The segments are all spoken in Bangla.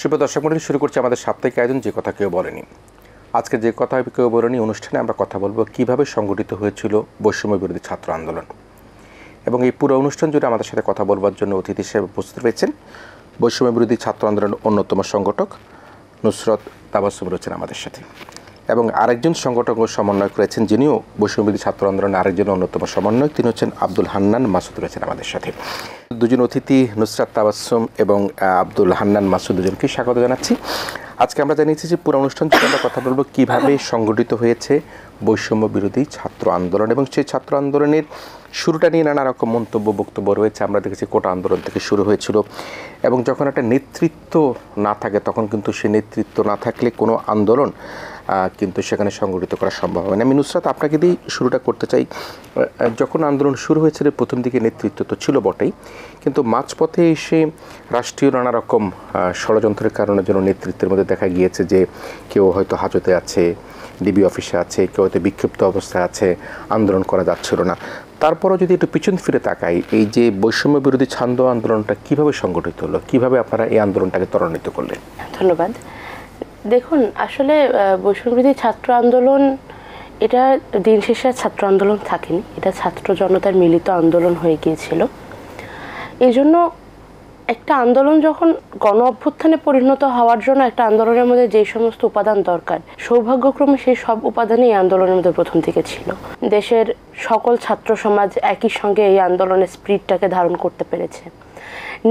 শুভ দর্শক মণ্ডলী, শুরু করছি আমাদের সাপ্তাহিক আয়োজন যে কথা কেউ বলেনি। আজকে যে কথা কেউ বলেনি অনুষ্ঠানে আমরা কথা বলবো কিভাবে সংগঠিত হয়েছিল বৈষম্য বিরোধী ছাত্র আন্দোলন। এবং এই পুরো অনুষ্ঠান জুড়ে আমাদের সাথে কথা বলবার জন্য অতিথি হিসেবে উপস্থিত রয়েছেন বৈষম্য বিরোধী ছাত্র আন্দোলনের অন্যতম সংগঠক নুসরত তাবাসসুম রয়েছেন আমাদের সাথে, এবং আরেকজন সংগঠক ও সমন্বয়ক রয়েছেন যিনিও বৈষম্য বিরোধী ছাত্র আন্দোলনের আরেকজন অন্যতম সমন্বয়ক, তিনি হচ্ছেন আব্দুল হান্নান মাসুদ রয়েছেন আমাদের সাথে। দুজন অতিথি নুসরাত তাবাসসুম এবং আব্দুল হান্নান মাসুদ দুজনকে স্বাগত জানাচ্ছি। আজকে আমরা জানিয়েছি যে পুরো অনুষ্ঠান থেকে আমরা কথা বলবো কীভাবে সংগঠিত হয়েছে বৈষম্য বিরোধী ছাত্র আন্দোলন, এবং সেই ছাত্র আন্দোলনের শুরুটা নিয়ে নানা রকম বক্তব্য রয়েছে। আমরা দেখেছি কোটা আন্দোলন থেকে শুরু হয়েছিল, এবং যখন একটা নেতৃত্ব না থাকে তখন কিন্তু সেই নেতৃত্ব না থাকলে কোনো আন্দোলন কিন্তু সেখানে সংগঠিত করা সম্ভব হয় না। আমি নুসরাত আপনাকে দিয়েই শুরুটা করতে চাই। যখন আন্দোলন শুরু হয়েছিল প্রথম দিকে নেতৃত্ব তো ছিল বটেই, কিন্তু মাঝপথে এসে রাষ্ট্রীয় নানা রকম ষড়যন্ত্রের কারণে যেন নেতৃত্বের মধ্যে দেখা গিয়েছে যে কেউ হয়তো হাজতে আছে, ডিবি অফিসে আছে, কেউ হয়তো বিক্ষিপ্ত অবস্থায় আছে, আন্দোলন করা যাচ্ছিল না। তারপরও যদি একটু পিছন ফিরে তাকাই, এই যে বৈষম্য বিরোধী ছাত্র আন্দোলনটা কিভাবে সংগঠিত হলো, কিভাবে আপনারা এই আন্দোলনটাকে ত্বরান্বিত করলেন? ধন্যবাদ। দেখুন, আসলে বৈষম্য বিরোধী ছাত্র আন্দোলন এটা দিন শেষে ছাত্র আন্দোলন থাকেনি, এটা ছাত্র জনতার মিলিত আন্দোলন হয়ে গিয়েছিল। এই জন্য একটা আন্দোলন যখন গণ অভ্যুত্থানে পরিণত হওয়ার জন্য একটা আন্দোলনের মধ্যে যে সমস্ত উপাদান দরকার, সৌভাগ্যক্রমে সেই সব উপাদানই এই আন্দোলনের মধ্যে প্রথম থেকে ছিল। দেশের সকল ছাত্র সমাজ একই সঙ্গে এই আন্দোলনের স্পিরিটটাকে ধারণ করতে পেরেছে।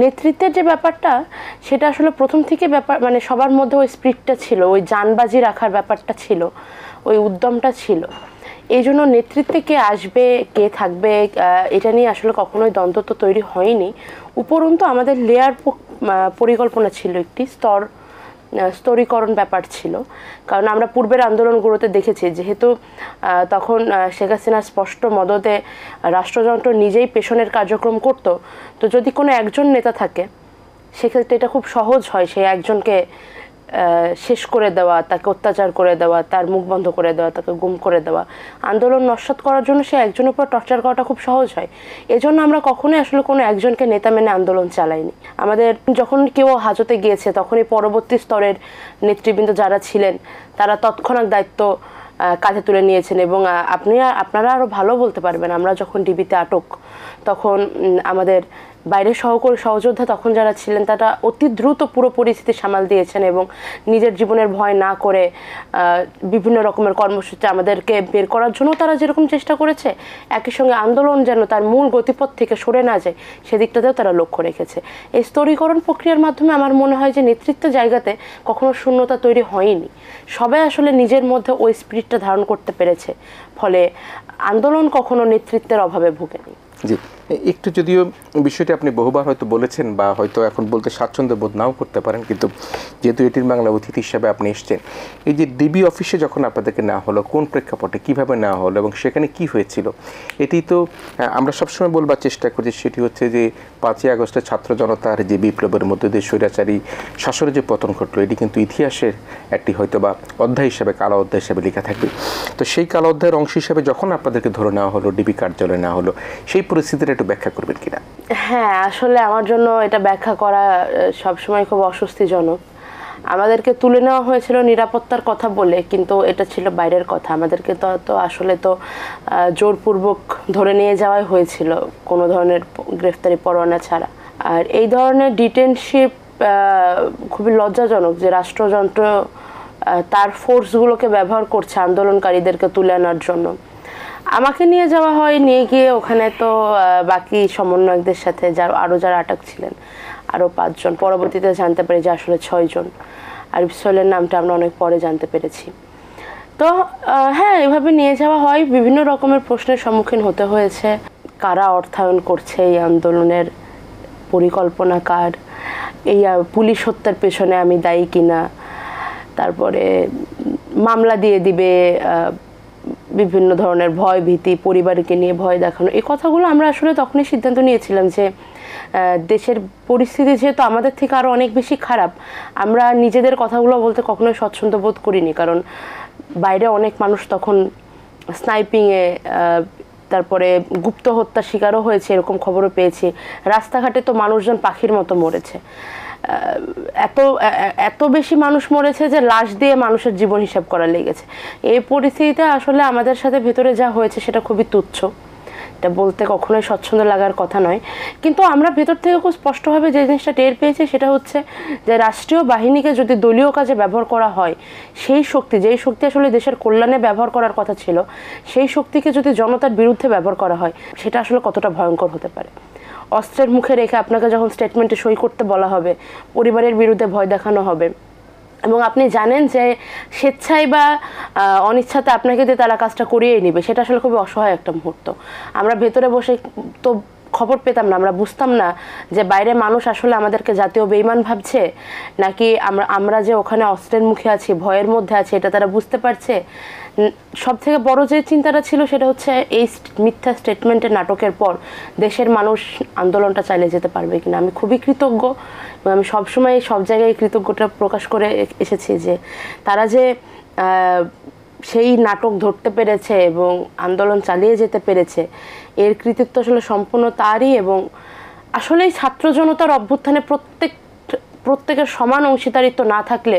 নেতৃত্বের যে ব্যাপারটা, সেটা আসলে প্রথম থেকে মানে সবার মধ্যে ওই স্পিরিটটা ছিল, ওই জানবাজি রাখার ব্যাপারটা ছিল, ওই উদ্যমটা ছিল। এই জন্য নেতৃত্বে কে আসবে, কে থাকবে, এটা নিয়ে আসলে কখনোই দ্বন্দ্ব তো তৈরি হয়নি। উপরন্তু আমাদের লেয়ার পরিকল্পনা ছিল, একটি স্তরীকরণ ব্যাপার ছিল। কারণ আমরা পূর্বের আন্দোলনগুলোতে দেখেছি, যেহেতু তখন শেখ হাসিনার স্পষ্ট মদদে রাষ্ট্রযন্ত্র নিজেই পেছনের কার্যক্রম করত, তো যদি কোনো একজন নেতা থাকে সেক্ষেত্রে এটা খুব সহজ হয় সেই একজনকে শেষ করে দেওয়া, তাকে অত্যাচার করে দেওয়া, তার মুখ বন্ধ করে দেওয়া, তাকে গুম করে দেওয়া, আন্দোলন নস্যাৎ করার জন্য সে একজনের উপর টর্চার করাটা খুব সহজ হয়। এজন্য আমরা কখনোই আসলে কোনো একজনকে নেতা মেনে আন্দোলন চালাইনি। আমাদের যখন কেউ হাজতে গিয়েছে তখনই পরবর্তী স্তরের নেতৃবৃন্দ যারা ছিলেন তারা তৎক্ষণাৎ দায়িত্ব কাঁধে তুলে নিয়েছেন, এবং আপনারা আরও ভালো বলতে পারবেন। আমরা যখন ডিবিতে আটক, তখন আমাদের বাইরের সহযোদ্ধা তখন যারা ছিলেন তারা অতি দ্রুত পুরো পরিস্থিতি সামাল দিয়েছেন, এবং নিজের জীবনের ভয় না করে বিভিন্ন রকমের কর্মসূচি আমাদেরকে বের করার জন্য তারা যেরকম চেষ্টা করেছে, একই সঙ্গে আন্দোলন যেন তার মূল গতিপথ থেকে সরে না যায় সেদিকটাতেও তারা লক্ষ্য রেখেছে। এই স্তরীকরণ প্রক্রিয়ার মাধ্যমে আমার মনে হয় যে নেতৃত্ব জায়গাতে কখনো শূন্যতা তৈরি হয়নি, সবাই আসলে নিজের মধ্যে ওই স্পিরিটটা ধারণ করতে পেরেছে, ফলে আন্দোলন কখনো নেতৃত্বের অভাবে ভুগেনি। জি, একটু যদিও বিষয়টি আপনি বহুবার হয়তো বলেছেন বা হয়তো এখন বলতে স্বাচ্ছন্দ্য বোধ নাও করতে পারেন, কিন্তু যেহেতু এটির বাংলা অতিথি হিসাবে আপনি এসছেন, এই যে ডিবি অফিসে যখন আপনাদেরকে নেওয়া হলো, কোন প্রেক্ষাপটে কীভাবে নেওয়া হলো এবং সেখানে কি হয়েছিল, এটি তো আমরা সবসময় বলবার চেষ্টা করছি। সেটি হচ্ছে যে 5ই আগস্টের ছাত্র জনতার যে বিপ্লবের মধ্যে দিয়ে স্বৈরাচারী শাসনের যে পতন ঘটলো, এটি কিন্তু ইতিহাসের একটি হয়তো বা অধ্যায় হিসাবে, কালো অধ্যায় হিসাবে লেখা থাকবে। তো সেই কালো অধ্যায়ের অংশ হিসাবে যখন আপনাদেরকে ধরে নেওয়া হলো, ডিবি কার্যালয়ে নেওয়া হলো, সেই পরিস্থিতিটা একটু ব্যাখ্যা করবেন কিনা? হ্যাঁ, আসলে আমার জন্য এটা ব্যাখ্যা করা সবসময় খুব অস্বস্তিজনক। আমাদেরকে তুলে নেওয়া হয়েছিল নিরাপত্তার কথা বলে, কিন্তু এটা ছিল বাইরের কথা। আমাদেরকে তো আসলে তো জোরপূর্বক ধরে নিয়ে যাওয়াই হয়েছিল, কোনো ধরনের গ্রেফতারি পরোয়ানা ছাড়া। আর এই ধরনের ডিটেনশিপ খুবই লজ্জাজনক যে রাষ্ট্রযন্ত্র তার ফোর্সগুলোকে ব্যবহার করছে আন্দোলনকারীদেরকে তুলে আনার জন্য। আমাকে নিয়ে যাওয়া হয়, নিয়ে গিয়ে ওখানে তো বাকি সমন্বয়কদের সাথে আরও যারা আটক ছিলেন আরও 5 জন, পরবর্তীতে জানতে পারি যে আসলে 6 জন। আরিফ সোহেলের নামটা আমরা অনেক পরে জানতে পেরেছি। তো হ্যাঁ, এভাবে নিয়ে যাওয়া হয়, বিভিন্ন রকমের প্রশ্নের সম্মুখীন হতে হয়েছে। কারা অর্থায়ন করছে এই আন্দোলনের, পরিকল্পনা কার, এই পুলিশ হত্যার পেছনে আমি দায়ী কিনা, তারপরে মামলা দিয়ে দিবে, বিভিন্ন ধরনের ভয় ভীতি, পরিবারকে নিয়ে ভয় দেখানো, এই কথাগুলো আমরা আসলে তখনই সিদ্ধান্ত নিয়েছিলাম যে দেশের পরিস্থিতি যেহেতু আমাদের থেকে আরও অনেক বেশি খারাপ, আমরা নিজেদের কথাগুলো বলতে কখনোই স্বচ্ছন্দ বোধ করিনি। কারণ বাইরে অনেক মানুষ তখন স্নাইপিংয়ে, তারপরে গুপ্ত হত্যা শিকারও হয়েছে, এরকম খবরও পেয়েছি। রাস্তাঘাটে তো মানুষজন পাখির মতো মরেছে। এত এত বেশি মানুষ মরেছে যে লাশ দিয়ে মানুষের জীবন হিসাব করা লেগেছে। এই পরিস্থিতিতে আসলে আমাদের সাথে ভেতরে যা হয়েছে সেটা খুবই তুচ্ছ, এটা বলতে কখনোই স্বচ্ছন্দ লাগার কথা নয়। কিন্তু আমরা ভেতর থেকে খুব স্পষ্টভাবে যে জিনিসটা টের পেয়েছি সেটা হচ্ছে যে রাষ্ট্রীয় বাহিনীকে যদি দলীয় কাজে ব্যবহার করা হয়, সেই শক্তি, যেই শক্তি আসলে দেশের কল্যাণে ব্যবহার করার কথা ছিল, সেই শক্তিকে যদি জনতার বিরুদ্ধে ব্যবহার করা হয়, সেটা আসলে কতটা ভয়ঙ্কর হতে পারে। অস্ত্রের মুখে রেখে আপনাকে যখন স্টেটমেন্টে সই করতে বলা হবে, পরিবারের বিরুদ্ধে ভয় দেখানো হবে, এবং আপনি জানেন যে স্বেচ্ছায় বা অনিচ্ছাতে আপনাকে দিয়ে তারা কাজটা করিয়েই নেবে, সেটা আসলে খুবই অসহায় একটা মুহূর্ত। আমরা ভেতরে বসে তো খবর পেতাম না, আমরা বুঝতাম না যে বাইরে মানুষ আসলে আমাদেরকে জাতীয় বেঈমান ভাবছে, নাকি আমরা যে ওখানে অস্ত্রের মুখে আছি, ভয়ের মধ্যে আছি, এটা তারা বুঝতে পারছে। সব থেকে বড় যে চিন্তাটা ছিল সেটা হচ্ছে এই মিথ্যা স্টেটমেন্টের নাটকের পর দেশের মানুষ আন্দোলনটা চালিয়ে যেতে পারবে কিনা। আমি খুবই কৃতজ্ঞ এবং আমি সবসময় সব জায়গায় কৃতজ্ঞতা প্রকাশ করে এসেছি যে তারা যে সেই নাটক ধরতে পেরেছে এবং আন্দোলন চালিয়ে যেতে পেরেছে, এর কৃতিত্ব আসলে সম্পূর্ণ তারই। এবং আসলেই ছাত্র জনতার অভ্যুত্থানে প্রত্যেকের সমান অংশীদারিত্ব না থাকলে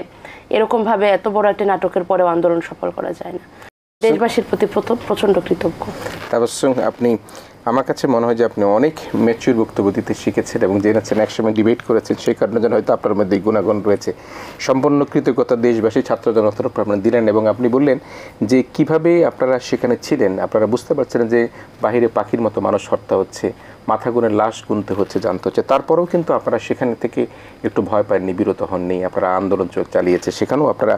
এরকমভাবে এত বড় একটা নাটকের পরেও আন্দোলন সফল করা যায় না। দেশবাসীর প্রতি প্রচণ্ড কৃতজ্ঞ। তাবস্সুম, আপনি, আমার কাছে মনে হয় যে আপনি অনেক ম্যাচিউর বক্তব্য দিতে শিখেছেন এবং জেনেছেন, একসময় ডিবেট করেছেন, সেই কারণে যেন হয়তো আপনার মধ্যে গুণাগুণ রয়েছে। সম্পূর্ণ কৃতজ্ঞতা দেশবাসী, ছাত্র জনতার উপর আপনি দিলেন এবং আপনি বললেন যে কিভাবে আপনারা সেখানে ছিলেন, আপনারা বুঝতে পারছিলেন যে বাহিরে পাখির মতো মানুষ হত্যা হচ্ছে, মাথা গুণের লাশ গুনতে হচ্ছে, জানতে হচ্ছে, তারপরেও কিন্তু আপনারা সেখানে থেকে একটু ভয় পাননি, বিরত হননি, আপনারা আন্দোলন চালিয়েছে, সেখানেও আপনারা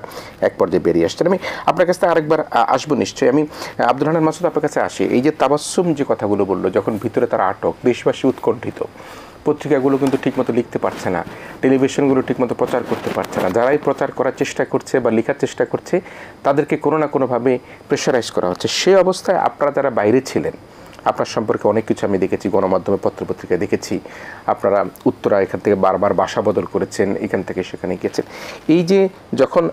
এক পর্যায়ে বেরিয়ে আসছেন। আমি আপনার কাছ থেকে আরেকবার আসবো নিশ্চয়ই। আমি আব্দুল হান্নান মাসুদ আপনার কাছে আসি। এই যে তাবাসসুম যে কথাগুলো বললো, যখন ভিতরে তারা আটক, দেশবাসী উৎকণ্ঠিত, পত্রিকাগুলো কিন্তু ঠিকমতো লিখতে পারছে না, টেলিভিশনগুলো ঠিকমতো প্রচার করতে পারছে না, যারাই প্রচার করার চেষ্টা করছে বা লেখার চেষ্টা করছে তাদেরকে কোনো না কোনোভাবে প্রেশারাইজ করা হচ্ছে। সেই অবস্থায় আপনারা যারা বাইরে ছিলেন, আপনার সম্পর্কে অনেক কিছু আমি দেখেছি, গণমাধ্যমে পত্রপত্রিকায় দেখেছি, আপনারা উত্তরা এখান থেকে বারবার বাসা বদল করেছেন, এখান থেকে সেখানে গিয়েছেন। এই যে যখন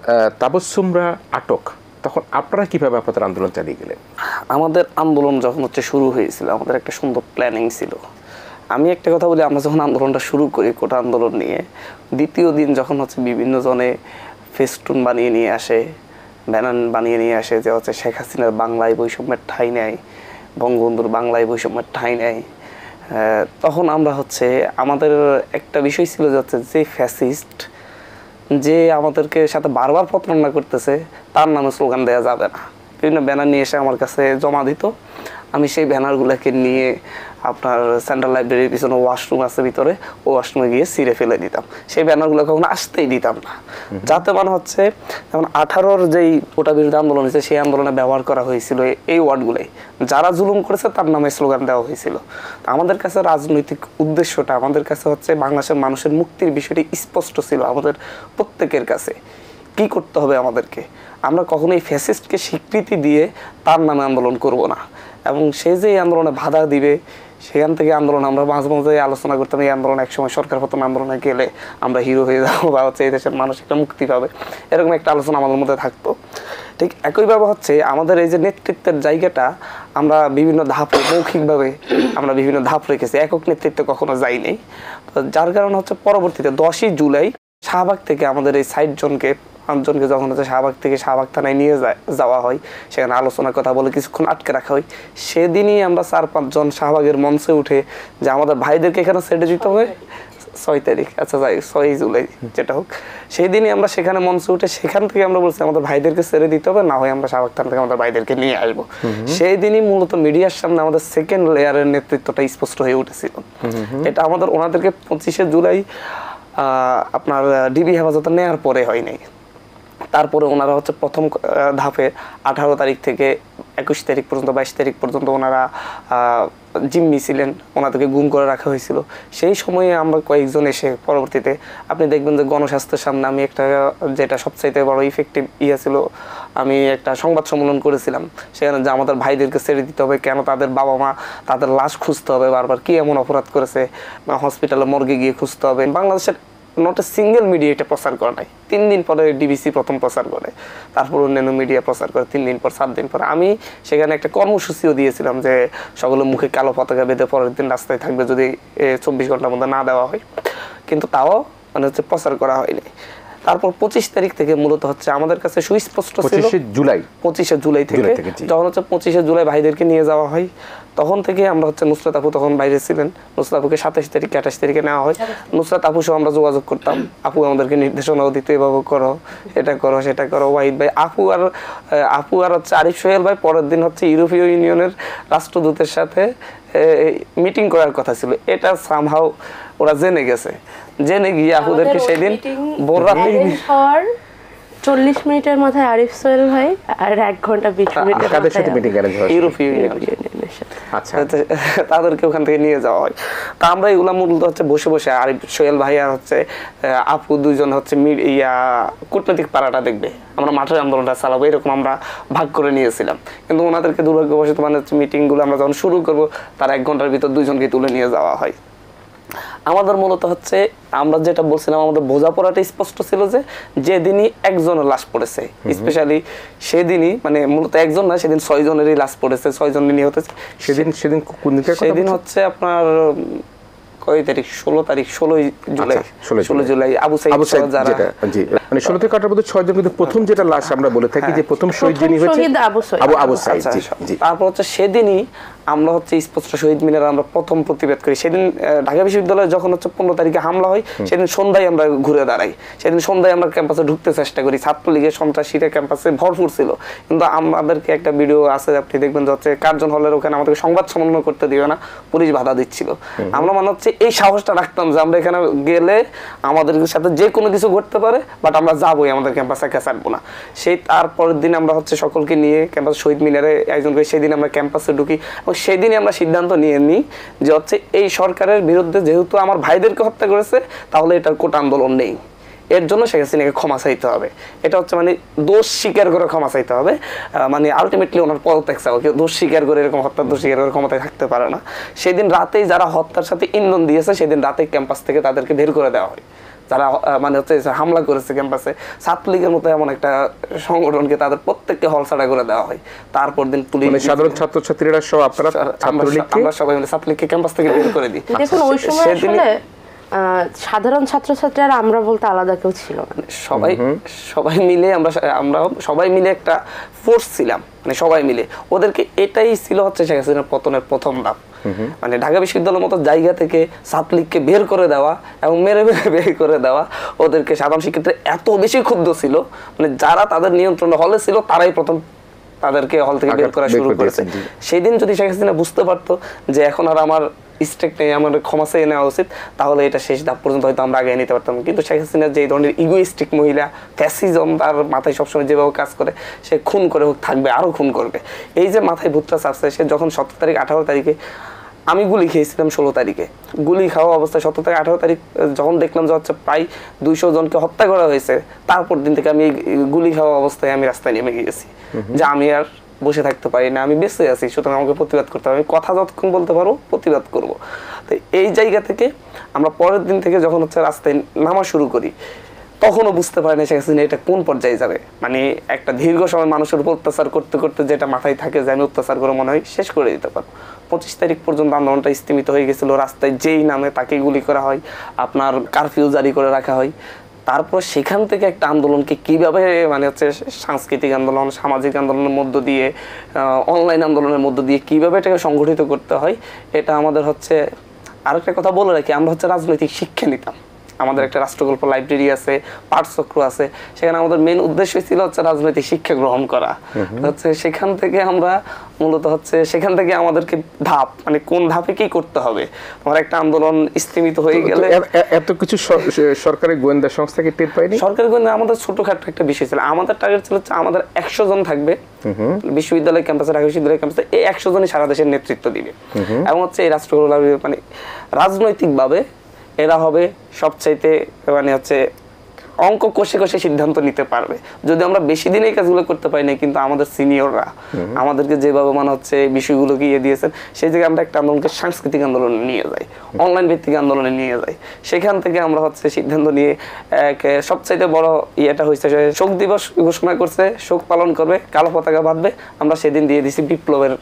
তাবাসসুমরা আটক, তখন আপনারা কীভাবে আপনাদের আন্দোলন চালিয়ে গেলেন? আমাদের আন্দোলন যখন শুরু হয়েছিল, আমাদের একটা সুন্দর প্ল্যানিং ছিল। আমি একটা কথা বলি, আমরা যখন আন্দোলনটা শুরু করি কোটা আন্দোলন নিয়ে, দ্বিতীয় দিন যখন বিভিন্ন জনে ফেস্টুন বানিয়ে নিয়ে আসে, ব্যানার বানিয়ে নিয়ে আসে যে শেখ হাসিনার বাংলায় বৈষম্যের ঠাঁই নেয়, বঙ্গবন্ধুর বাংলায় বৈষম্যের ঠাঁই নেয়, তখন আমরা আমাদের একটা বিষয় ছিল যে ফ্যাসিস্ট যে আমাদেরকে সাথে বারবার প্রতারণা করতেছে, তার নামে স্লোগান দেওয়া যাবে না। বিভিন্ন ব্যানার নিয়ে এসে আমার কাছে জমা দিত, আমি সেই ব্যানারগুলোকে নিয়ে আপনার সেন্ট্রাল লাইব্রেরির পিছনে ওয়াশরুম আছে ভিতরে, ও ওয়াশরুমে গিয়ে ছিঁড়ে ফেলে দিতাম। সেই ব্যানারগুলো কখনো আসতেই দিতাম না, যাতে যেমন 18-র যেই কোটা বিরোধী আন্দোলন হয়েছে, সেই আন্দোলনে ব্যবহার করা হয়েছিল এই ওয়ার্ডগুলোই, যারা জুলুম করেছে তার নামে স্লোগান দেওয়া হয়েছিল। আমাদের কাছে রাজনৈতিক উদ্দেশ্যটা, আমাদের কাছে বাংলাদেশের মানুষের মুক্তির বিষয়টি স্পষ্ট ছিল আমাদের প্রত্যেকের কাছে। কি করতে হবে আমাদেরকে, আমরা কখনোই ফ্যাসিস্টকে স্বীকৃতি দিয়ে তার নামে আন্দোলন করব না। এবং সে যে এই আন্দোলনে বাধা দিবে, সেখান থেকে আন্দোলন আমরা মাঝে মাঝে আলোচনা করতাম, এই আন্দোলন একসময় সরকার পতন আন্দোলনে গেলে আমরা হিরো হয়ে যাবো বা এই দেশের মানুষ একটা মুক্তি পাবে, এরকম একটা আলোচনা আমাদের মধ্যে থাকতো। ঠিক একইভাবে আমাদের এই যে নেতৃত্বের জায়গাটা, আমরা বিভিন্ন ধাপে মৌখিকভাবে আমরা বিভিন্ন ধাপ রেখেছি, একক নেতৃত্বে কখনো যাইনি। যার কারণে পরবর্তীতে 10ই জুলাই শাহবাগ থেকে আমাদের এই 5জনকে যখন শাহবাগ থেকে শাহবাগ থানায় নিয়ে যাওয়া হয়, সেখানে আলোচনার কথা বলে কিছুক্ষণ আটকে রাখা হয়। সেদিনই আমরা 4-5 জন শাহবাগের মঞ্চে উঠে যে আমাদের ভাইদেরকে এখানে ছেড়ে দিতে হবে, 6 তারিখ, আচ্ছা যাই 6 জুলাই যেটা হোক, সেই দিনই আমরা সেখানে মঞ্চে উঠে সেখান থেকে আমরা বলছি আমাদের ভাইদেরকে ছেড়ে দিতে হবে, না হয় আমরা শাহবাগ থানা থেকে আমাদের ভাইদেরকে নিয়ে আসবো। সেই দিনই মূলত মিডিয়ার সামনে আমাদের সেকেন্ড লেয়ারের নেতৃত্বটা স্পষ্ট হয়ে উঠেছিল। এটা আমাদের ওনাদেরকে 25শে জুলাই আপনার ডিবি হেফাজতে নেওয়ার পরে হয় নাই। তারপরে ওনারা প্রথম ধাপে 18 তারিখ থেকে 21 তারিখ পর্যন্ত, 22 তারিখ পর্যন্ত ওনারা জিম্মি ছিলেন, ওনাদেরকে গুম করে রাখা হয়েছিল। সেই সময়ে আমরা কয়েকজন এসে পরবর্তীতে আপনি দেখবেন যে গণস্বাস্থ্যের সামনে আমি একটা, যেটা সবচাইতে বড় ইফেক্টিভ ছিল, আমি একটা সংবাদ সম্মেলন করেছিলাম সেখানে, যে আমাদের ভাইদেরকে ছেড়ে দিতে হবে, কেন তাদের বাবা মা তাদের লাশ খুঁজতে হবে বারবার, কি এমন অপরাধ করেছে, হসপিটালে মর্গে গিয়ে খুঁজতে হবে। বাংলাদেশের নট এ সিঙ্গেল মিডিয়া এটা প্রচার করে নাই। 3 দিন পরে ডিবিসি প্রথম প্রচার করে, তারপর অন্যান্য মিডিয়া প্রচার করে 3 দিন পর, 7 দিন পর। আমি সেখানে একটা কর্মসূচিও দিয়েছিলাম যে সকলের মুখে কালো পতাকা বেঁধে পরের দিন রাস্তায় থাকবে যদি 24 ঘন্টার মধ্যে না দেওয়া হয়। কিন্তু তাও মানে হচ্ছে প্রচার করা হয়নি। তারপর 25 তারিখ থেকে মূলত হচ্ছে আমাদের কাছে সুস্পষ্ট ছিল 25 জুলাই থেকে যখন হচ্ছে 25 জুলাই ভাইদেরকে নিয়ে যাওয়া হয়, তখন থেকে আমরা হচ্ছে নুসরাত আপু তখন বাইরে ছিলেন, নুসরাত আপুকে 27 তারিখ 28 তারিখে নেওয়া হয়। নুসরাত আপু সহ আমরা যোগাযোগ করতাম, আপু আমাদেরকে নির্দেশনাও দিতে, এভাবে করো, এটা করো, সেটা করো। ওয়াহিদ ভাই, আপু আর হচ্ছে আরিফ সোহেল ভাই পরের দিন হচ্ছে ইউরোপীয় ইউনিয়নের রাষ্ট্রদূতের সাথে মিটিং করার কথা ছিল। এটা সামহাও ওরা জেনে গেছে, জেনে গিয়ে আপুদেরকে সেদিন ভোর রাতে 40 মিনিটের মাথায় আরিফ সোহেল ভাই আর 1 ঘন্টা 20 মিনিটের ইউরোপীয় ইউনিয়নের সাথে তাদেরকে ওখান থেকে নিয়ে যাওয়া হয়। তা আমরা এগুলা মূলত হচ্ছে বসে বসে আরিফ সোহেল ভাই আর হচ্ছে আপু দুইজন হচ্ছে কূটনৈতিক পাড়াটা দেখবে, আমরা মাঠের আন্দোলনটা চালাবো, এরকম আমরা ভাগ করে নিয়েছিলাম। কিন্তু ওনাদেরকে দুর্ভাগ্যবশত মানে হচ্ছে মিটিংগুলো আমরা যখন শুরু করবো তার 1 ঘন্টার ভিতর 2 জনকে তুলে নিয়ে যাওয়া হয়। আমাদের মূলত হচ্ছে আমরা যেটা বলছিলাম, আমাদের বোঝাপড়াটা স্পষ্ট ছিল যে যেদিনই একজনের লাশ পড়েছে, স্পেশালি সেদিনই মানে মূলত একজন না, সেদিন 6 জনেরই লাশ পড়েছে, 6 জন নিহত হয়েছে। সেদিন হচ্ছে আপনার কয় তারিখ, 16 তারিখ, 16 জুলাই আবু সাইদ যারা মানে 16 থেকে 18 মধ্যে 6 জন, কিন্তু প্রথম যেটা লাশ আমরা বলে থাকি যে প্রথম শহীদ যিনি হয়েছে আবু সাইদ। তারপর হচ্ছে সেদিনই আমরা হচ্ছে স্পষ্ট শহীদ মিনারে আমরা প্রথম প্রতিবাদ করি। সেদিন ঢাকা বিশ্ববিদ্যালয়ে যখন হচ্ছে 15 তারিখে হামলা হয়, সেদিন সন্ধ্যায় আমরা ঘুরে দাঁড়াই, সেদিন সন্ধ্যায় আমরা ক্যাম্পাসে ঢুকতে চেষ্টা করি। ছাত্রলীগের সন্ত্রাসীরা ক্যাম্পাসে ভরপুর ছিল, কিন্তু আমাদেরকে একটা ভিডিও আছে, আপনি দেখবেন যে হচ্ছে কার্জন হলের ওখানে আমাদেরকে সংবাদ সম্মেলন করতে দিও না, পুলিশ বাধা দিচ্ছিল। আমরা মানে হচ্ছে এই সাহসটা রাখতাম যে আমরা এখানে গেলে আমাদের সাথে যে কোনো কিছু ঘটতে পারে, বাট আমরা যাবোই, আমাদের ক্যাম্পাসে ছাড়বো না। সেই তারপরের দিন আমরা হচ্ছে সকলকে নিয়ে ক্যাম্পাস শহীদ মিনারে একজন করে সেদিন আমরা ক্যাম্পাসে ঢুকি, এবং সেদিনই আমরা সিদ্ধান্ত নিয়ে নিই যে হচ্ছে এই সরকারের বিরুদ্ধে যেহেতু আমার ভাইদেরকে হত্যা করেছে, তাহলে এটার কোটা আন্দোলন নেই, এর জন্য শেখ হাসিনাকে ক্ষমা চাইতে হবে। এটা হচ্ছে মানে দোষ স্বীকার করে ক্ষমা চাইতে হবে, মানে আলটিমেটলি ওনার পদত্যাগ চাও, কেউ দোষ স্বীকার করে এরকম হত্যার দোষ স্বীকার করে ক্ষমতায় থাকতে পারে না। সেদিন রাতেই যারা হত্যার সাথে ইন্ধন দিয়েছে, সেদিন রাতেই ক্যাম্পাস থেকে তাদেরকে বের করে দেওয়া হয়। যারা মানে হচ্ছে হামলা করেছে ক্যাম্পাসে, ছাত্রলীগের মতো এমন একটা সংগঠনকে তাদের প্রত্যেককে হলছাড়া করে দেওয়া হয়। তারপর দিন পুলিশ, সাধারণ ছাত্রছাত্রীরা সহ আপনারা আমরা সবাই মিলে ছাত্রলীগকে ক্যাম্পাস থেকে বের করে দিই। দেখুন ওই সময় আসলে সাধারণ ছাত্রছাত্রীরা আমরা বলতে আলাদা কেউ ছিল না, সবাই মিলে আমরা সবাই মিলে একটা ফোর্স ছিলাম, মানে সবাই মিলে। ওদেরকে এটাই ছিল হচ্ছে শেখ হাসিনার পতনের প্রথম ধাপ, মানে ঢাকা বিশ্ববিদ্যালয়ের মতো জায়গা থেকে ছাত্রলীগকে বের করে দেওয়া এবং মেরে মেরে বের করে দেওয়া। ওদেরকে সাধারণ শিক্ষার্থীরা এত বেশি ক্ষুব্ধ ছিল, মানে যারা তাদের নিয়ন্ত্রণে হলে ছিল তারাই প্রথম তাদেরকে হল থেকে বের করা শুরু করেছে। সেই দিন যদি শেখ হাসিনা বুঝতে পারতো যে এখন আর আমার স্টেক নেই, আমার ক্ষমা চেয়ে নেওয়া উচিত, তাহলে এটা শেষ ধাপ পর্যন্ত হয়তো আমরা আগে নিতে পারতাম। কিন্তু শেখ হাসিনা যে ধরনের ইগোইস্টিক মহিলা, ফ্যাসিজম তার মাথায় সবসময় যেভাবে কাজ করে, সে খুন করে হোক থাকবে, আরো খুন করবে। এই যে মাথায় ভূতটা চাপছে, সে যখন 17 তারিখ 18 তারিখে আমি গুলি খেয়েছিলাম, 16 তারিখে গুলি খাওয়া অবস্থায় 17 থেকে 18 তারিখ যখন দেখলাম যে হচ্ছে প্রায় 200 জনকে হত্যা করা হয়েছে, তারপর দিন থেকে আমি গুলি খাওয়া অবস্থায় আমি রাস্তায় নেমে গিয়েছি যে আমি আর বসে থাকতে পারি না, আমি বেঁচে আছি, সুতরাং আমাকে প্রতিবাদ করতে হবে, আমি কথা যতক্ষণ বলতে পারবো প্রতিবাদ করব। তো এই জায়গা থেকে আমরা পরের দিন থেকে যখন হচ্ছে রাস্তায় নামা শুরু করি, তখনও বুঝতে পারি না শেখ হাসিনা এটা কোন পর্যায়ে যাবে। মানে একটা দীর্ঘ সময় মানুষের উপর অত্যাচার করতে করতে যেটা মাথায় থাকে যে আমি অত্যাচার করে মনে হয় শেষ করে দিতে পারবো। 25 তারিখ পর্যন্ত আন্দোলনটা স্থিমিত হয়ে গেছিল, রাস্তায় যেই নামে তাকে গুলি করা হয়, আপনার কারফিউ জারি করে রাখা হয়। তারপর সেখান থেকে একটা আন্দোলনকে কিভাবে মানে হচ্ছে সাংস্কৃতিক আন্দোলন, সামাজিক আন্দোলনের মধ্য দিয়ে, অনলাইন আন্দোলনের মধ্য দিয়ে কিভাবে এটাকে সংগঠিত করতে হয়, এটা আমাদের হচ্ছে আরেকটা কথা বলে রাখি, আমরা হচ্ছে রাজনৈতিক শিক্ষা নিতাম। আমাদের একটা রাষ্ট্রগল্প লাইব্রেরি আছে, পাঠচক্র আছে, সেখানে আমাদের মেন উদ্দেশ্য ছিল হচ্ছে রাজনৈতিক শিক্ষা গ্রহণ করা। হচ্ছে সেখান থেকে আমরা মূলত হচ্ছে সেখান থেকে আমাদেরকে ধাপ, মানে কোন ধাপে কি করতে হবে, আমার একটা আন্দোলন স্থিমিত হয়ে গেলে এত কিছু সরকারি গোয়েন্দা সংস্থাকে টের পাইনি। সরকারি গোয়েন্দা আমাদের ছোটখাটো একটা বিষয় ছিল, আমাদের টার্গেট ছিল হচ্ছে আমাদের 100 জন থাকবে বিশ্ববিদ্যালয় ক্যাম্পাসে, ঢাকা বিশ্ববিদ্যালয় ক্যাম্পাসে, এই 100 জনই সারা দেশের নেতৃত্ব দিবে এবং হচ্ছে এই রাষ্ট্রগুলো মানে রাজনৈতিকভাবে এরা হবে সবচাইতে মানে হচ্ছে অঙ্ক কষে কষে সিদ্ধান্ত নিতে পারবে। যদি আমরা বেশি দিন এই কাজগুলো করতে পারি না, কিন্তু আমাদের সিনিয়ররা আমাদেরকে যেভাবে মানে হচ্ছে বিষয়গুলোকে ইয়ে দিয়েছেন, সেই জায়গায় আমরা একটা আন্দোলনকে সাংস্কৃতিক আন্দোলনে নিয়ে যাই, অনলাইন ভিত্তিক আন্দোলনে নিয়ে যাই। সেখান থেকে আমরা হচ্ছে সিদ্ধান্ত নিয়ে সবচাইতে বড় ইয়েটা হয়েছে শোক দিবস ঘোষণা করছে, শোক পালন করবে, কালো পতাকা বাঁধবে। আমরা সেদিন দিয়ে দিছি বিপ্লবের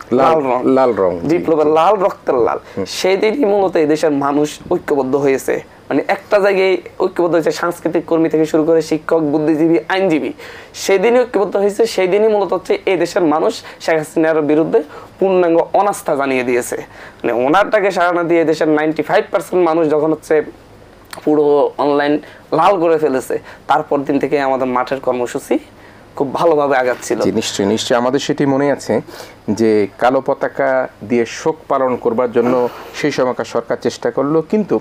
লাল রং, বিপ্লবের লাল, রক্তের লাল। সেদিনই মূলত এই দেশের মানুষ ঐক্যবদ্ধ হয়েছে মানে একটা জায়গায় ঐক্যবদ্ধ হয়েছে, সাংস্কৃতিক কর্মী থেকে শুরু করে শিক্ষক, বুদ্ধিজীবী, আইনজীবী, সেদিনই ঐক্যবদ্ধ হয়েছে। সেই দিনই মূলত হচ্ছে এই দেশের মানুষ শেখ হাসিনার বিরুদ্ধে পূর্ণাঙ্গ অনাস্থা জানিয়ে দিয়েছে। মানে ওনারটাকে সারানা দিয়ে দেশের 95% মানুষ যখন হচ্ছে পুরো অনলাইন লাল করে ফেলেছে, তারপর দিন থেকে আমাদের মাঠের কর্মসূচি খুব ভালোভাবে আগাচ্ছিল। নিশ্চয়ই নিশ্চয়ই আমাদের সেটি মনে আছে যে কালো পতাকা দিয়ে শোক পালন করবার জন্য সেই সময়কার সরকার চেষ্টা করলো, কিন্তু